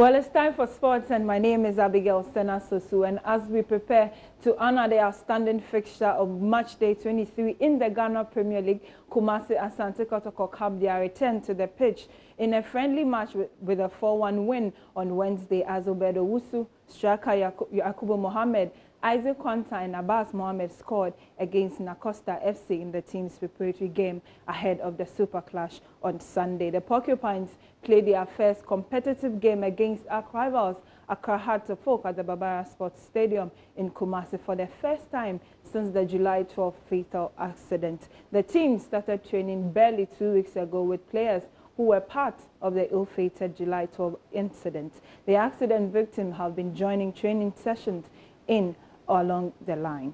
Well, it's time for sports, and my name is Abigail Sena Sosu. And as we prepare to honor the outstanding fixture of match day 23 in the Ghana Premier League, Kumasi Asante Kotoko Cup, they are returned to the pitch in a friendly match with a 4-1 win on Wednesday as Obedo Wusu, striker Yakubu Mohammed, Isaac Kwanta and Abbas Mohammed scored against Nacosta FC in the team's preparatory game ahead of the Super Clash on Sunday. The Porcupines played their first competitive game against our rivals Accra Hearts of Oak at the Barbara Sports Stadium in Kumasi for the first time since the July 12 fatal accident. The team started training barely 2 weeks ago with players who were part of the ill-fated July 12 incident. The accident victims have been joining training sessions in along the line.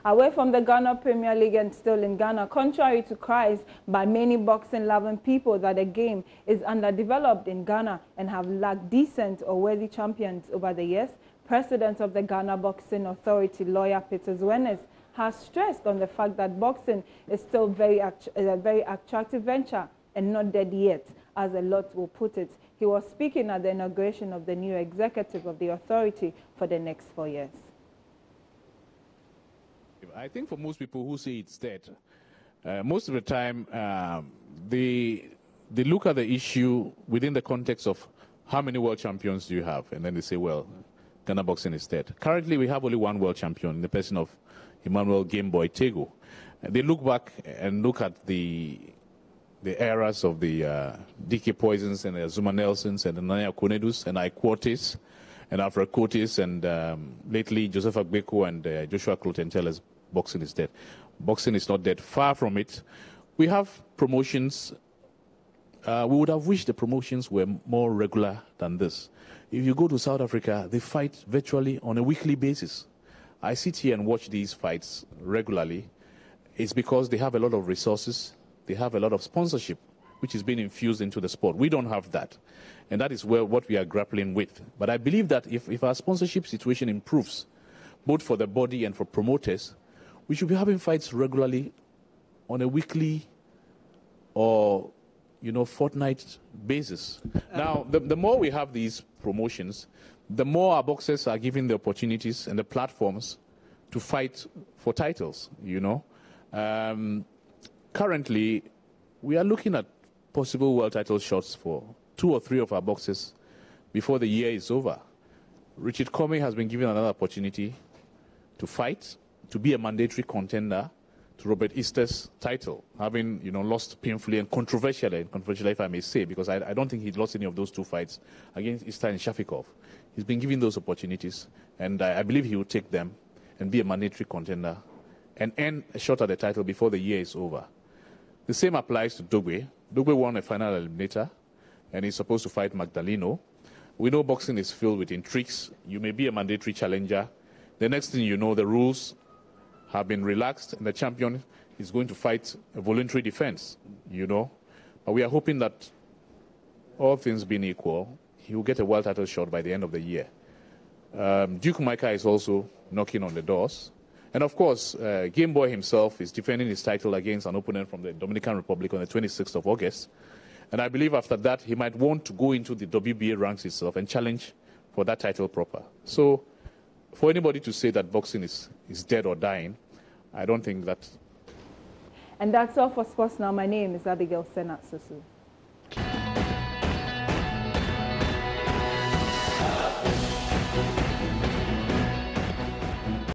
Away from the Ghana Premier League and still in Ghana, contrary to cries by many boxing-loving people that the game is underdeveloped in Ghana and have lacked decent or worthy champions over the years, President of the Ghana Boxing Authority, lawyer Peter Zwenes, has stressed on the fact that boxing is still a very attractive venture and not dead yet, as a lot will put it. He was speaking at the inauguration of the new executive of the authority for the next 4 years. I think for most people who say it's dead, most of the time they look at the issue within the context of how many world champions do you have, and then they say, well, Ghana boxing is dead. Currently, we have only one world champion in the person of Emmanuel Gameboy Tego. They look back and look at the eras of the DK Poisons and the Zuma Nelsons and the Nanya Konedus and Iquotis and Alfred Cotis and lately Joseph Agbeko and Joshua Cloten tell us boxing is dead. Boxing is not dead. Far from it. We have promotions. We would have wished the promotions were more regular than this. If you go to South Africa, they fight virtually on a weekly basis. I sit here and watch these fights regularly. It's because they have a lot of resources. They have a lot of sponsorship, which is being infused into the sport. We don't have that. And that is what we are grappling with. But I believe that if our sponsorship situation improves, both for the body and for promoters, we should be having fights regularly on a weekly or, fortnight basis. Now, the more we have these promotions, the more our boxers are given the opportunities and the platforms to fight for titles, Currently, we are looking at possible world title shots for 2 or 3 of our boxers before the year is over. Richard Comey has been given another opportunity to fight, to be a mandatory contender to Robert Easter's title, having lost painfully and controversially if I may say, because I don't think he lost any of those 2 fights against Easter and Shafikov. He's been given those opportunities, and I believe he will take them and be a mandatory contender and earn a shot at the title before the year is over. The same applies to Dogwe. Dogwe won a final eliminator, and he's supposed to fight Magdaleno. We know boxing is filled with intrigues. You may be a mandatory challenger. The next thing you know, the rules have been relaxed, and the champion is going to fight a voluntary defense, But we are hoping that, all things being equal, he will get a world title shot by the end of the year. Duke Micah is also knocking on the doors. And of course, Gameboy himself is defending his title against an opponent from the Dominican Republic on the 26th of August. And I believe after that, he might want to go into the WBA ranks itself and challenge for that title proper. So, for anybody to say that boxing is dead or dying, I don't think that. And that's all for Sports Now. My name is Abigail Sena Sosu.